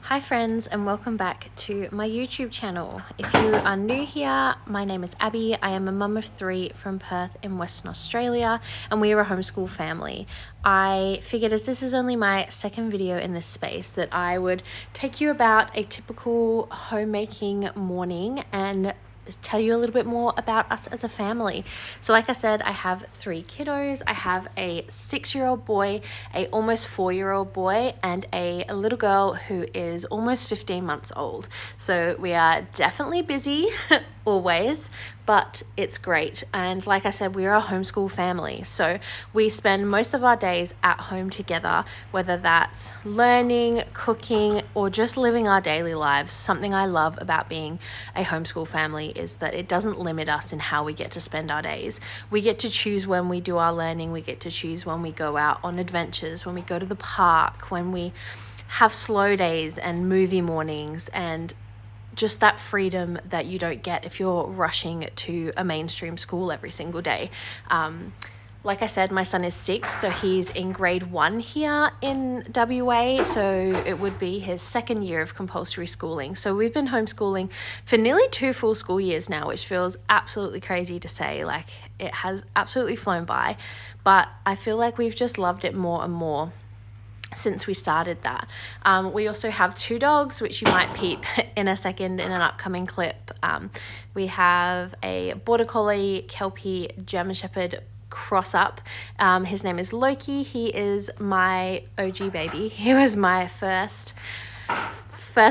Hi friends, and welcome back to my YouTube channel. If you are new here, my name is Abby. I am a mum of 3 from Perth in Western Australia, and we are a homeschool family. I figured, as this is only my second video in this space, that I would take you about a typical homemaking morning and tell you a little bit more about us as a family. So like I said, I have 3 kiddos. I have a 6-year-old boy, a almost 4-year-old boy, and a little girl who is almost 15 months old. So we are definitely busy always, but it's great. And like I said, we are a homeschool family, so we spend most of our days at home together, whether that's learning, cooking, or just living our daily lives. Something I love about being a homeschool family is that it doesn't limit us in how we get to spend our days. We get to choose when we do our learning, we get to choose when we go out on adventures, when we go to the park, when we have slow days and movie mornings, and just that freedom that you don't get if you're rushing to a mainstream school every single day. Like I said, my son is 6, so he's in grade 1 here in WA, so it would be his 2nd year of compulsory schooling. So we've been homeschooling for nearly 2 full school years now, which feels absolutely crazy to say. Like, it has absolutely flown by, but I feel like we've just loved it more and more since we started that. We also have 2 dogs, which you might peep in a second in an upcoming clip. We have a Border Collie, Kelpie, German Shepherd cross up. His name is Loki. He is my OG baby. He was my first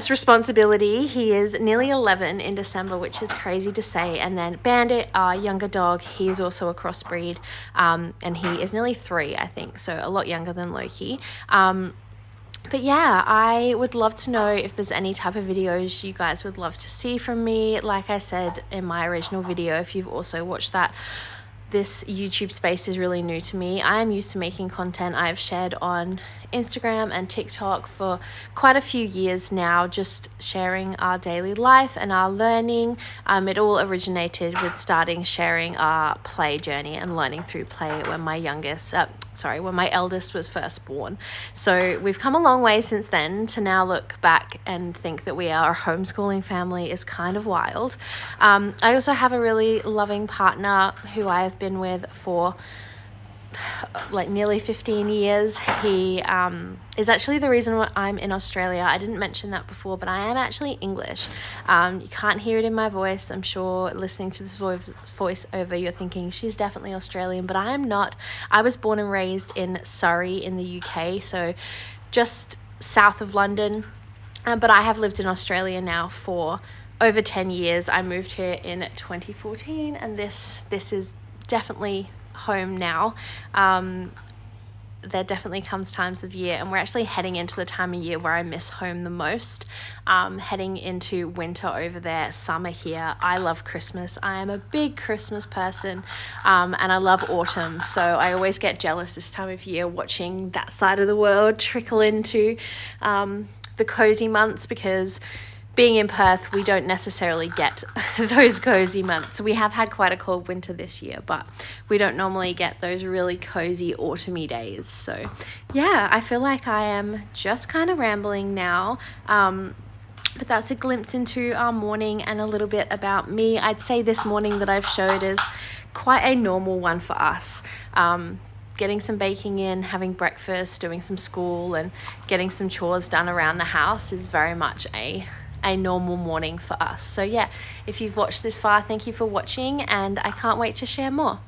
responsibility. He is nearly 11 in December, which is crazy to say. And then Bandit, our younger dog, he is also a crossbreed, and he is nearly 3, I think, so a lot younger than Loki. But yeah, I would love to know if there's any type of videos you guys would love to see from me. Like I said in my original video, if you've also watched that, this YouTube space is really new to me. I am used to making content. I've shared on Instagram and TikTok for quite a few years now, just sharing our daily life and our learning. It all originated with sharing our play journey and learning through play when my eldest was first born. So we've come a long way since then. To now look back and think that we are a homeschooling family is kind of wild. I also have a really loving partner who I have been with for like nearly 15 years. He is actually the reason why I'm in Australia. I didn't mention that before, but I am actually English. You can't hear it in my voice. I'm sure listening to this voice over, you're thinking she's definitely Australian, but I am not. I was born and raised in Surrey in the UK, so just south of London, but I have lived in Australia now for over 10 years. I moved here in 2014, and this is definitely home now. There definitely comes times of year, and we're actually heading into the time of year where I miss home the most. Heading into winter over there, summer here. I love Christmas. I am a big Christmas person, and I love autumn, so I always get jealous this time of year watching that side of the world trickle into the cozy months, because being in Perth, we don't necessarily get those cozy months. We have had quite a cold winter this year, but we don't normally get those really cozy autumny days. So yeah, I feel like I am just kind of rambling now. But that's a glimpse into our morning and a little bit about me. I'd say this morning that I've showed is quite a normal one for us. Getting some baking in, having breakfast, doing some school, and getting some chores done around the house is very much a normal morning for us. So yeah, if you've watched this far, thank you for watching, and I can't wait to share more.